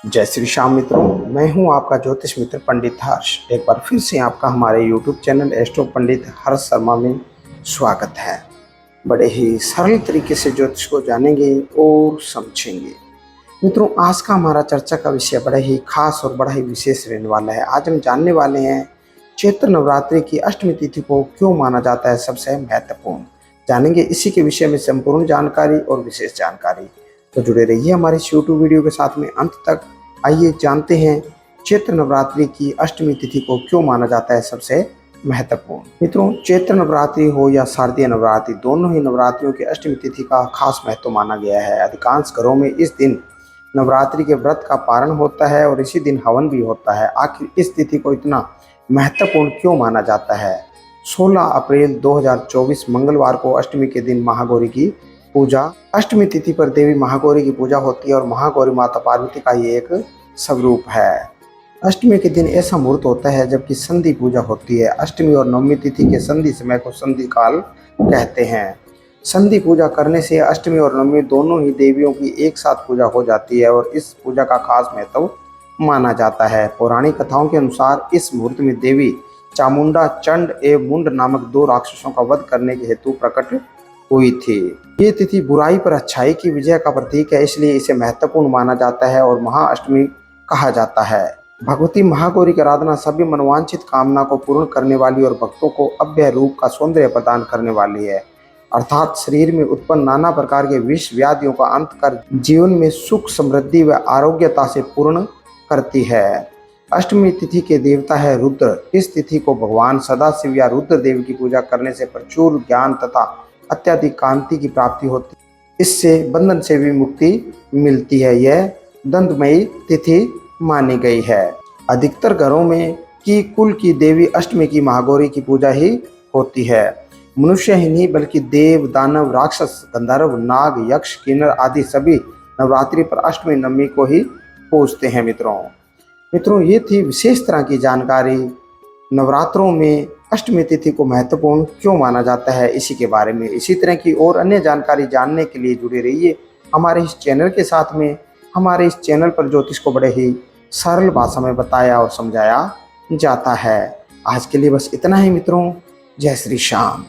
जय श्री श्याम मित्रों, मैं हूं आपका ज्योतिष मित्र पंडित हर्ष। एक बार फिर से आपका हमारे YouTube चैनल एस्ट्रो पंडित हर्ष शर्मा में स्वागत है। बड़े ही सरल तरीके से ज्योतिष को जानेंगे और समझेंगे। मित्रों, आज का हमारा चर्चा का विषय बड़ा ही खास और बड़ा ही विशेष रहने वाला है। आज हम जानने वाले हैं चैत्र नवरात्रि की अष्टमी तिथि को क्यों माना जाता है सबसे महत्वपूर्ण। जानेंगे इसी के विषय में संपूर्ण जानकारी और विशेष जानकारी। तो जुड़े रहिए हमारे इस YouTube वीडियो के साथ में अंत तक। आइए जानते हैं चैत्र नवरात्रि की अष्टमी तिथि को क्यों माना जाता है सबसे महत्वपूर्ण। मित्रों, चैत्र नवरात्रि हो या शारदीय नवरात्रि, दोनों ही नवरात्रियों की अष्टमी तिथि का खास महत्व माना गया है। अधिकांश घरों में इस दिन नवरात्रि के व्रत का पारण होता है और इसी दिन हवन भी होता है। आखिर इस तिथि को इतना महत्वपूर्ण क्यों माना जाता है? 16 अप्रैल 2024 मंगलवार को अष्टमी के दिन महागौरी की पूजा। अष्टमी तिथि पर देवी महागौरी की पूजा होती है और महागौरी माता पार्वती का ये एक स्वरूप है। अष्टमी के दिन ऐसा मुहूर्त होता है जबकि संधि पूजा होती है। अष्टमी और नवमी तिथि के संधि समय को संधि काल कहते हैं। संधि पूजा करने से अष्टमी और नवमी दोनों ही देवियों की एक साथ पूजा हो जाती है और इस पूजा का खास महत्व माना जाता है। पौराणिक कथाओं के अनुसार इस मुहूर्त में देवी चामुंडा चंड एवं मुंड नामक 2 राक्षसों का वध करने के हेतु प्रकट हुई थी। ये तिथि बुराई पर अच्छाई की विजय का प्रतीक है, इसलिए इसे महत्वपूर्ण माना जाता है और महाअष्टमी कहा जाता है। भगवती महागौरी की आराधना सभी मनोवांछित कामना को पूर्ण करने वाली और भक्तों को अव्यय रूप का सौंदर्य प्रदान करने वाली है। अर्थात शरीर में उत्पन्न नाना प्रकार के विष व्याधियों का अंत कर जीवन में सुख समृद्धि व आरोग्यता से पूर्ण करती है। अष्टमी तिथि के देवता है रुद्र। इस तिथि को भगवान सदाशिव या रुद्र देव की पूजा करने से प्रचुर ज्ञान तथा अत्यधिक कांति की प्राप्ति होती है। इससे बंधन से भी मुक्ति मिलती है। यह दंतमयी तिथि मानी गई है। अधिकतर घरों में की कुल की देवी अष्टमी की महागौरी की पूजा ही होती है। मनुष्य ही नहीं बल्कि देव, दानव, राक्षस, गंधर्व, नाग, यक्ष, किन्नर आदि सभी नवरात्रि पर अष्टमी नवमी को ही पूजते हैं। मित्रों, ये थी विशेष तरह की जानकारी। नवरात्रों में अष्टमी तिथि को महत्वपूर्ण क्यों माना जाता है, इसी के बारे में। इसी तरह की और अन्य जानकारी जानने के लिए जुड़े रहिए हमारे इस चैनल के साथ में। हमारे इस चैनल पर ज्योतिष को बड़े ही सरल भाषा में बताया और समझाया जाता है। आज के लिए बस इतना ही मित्रों। जय श्री श्याम।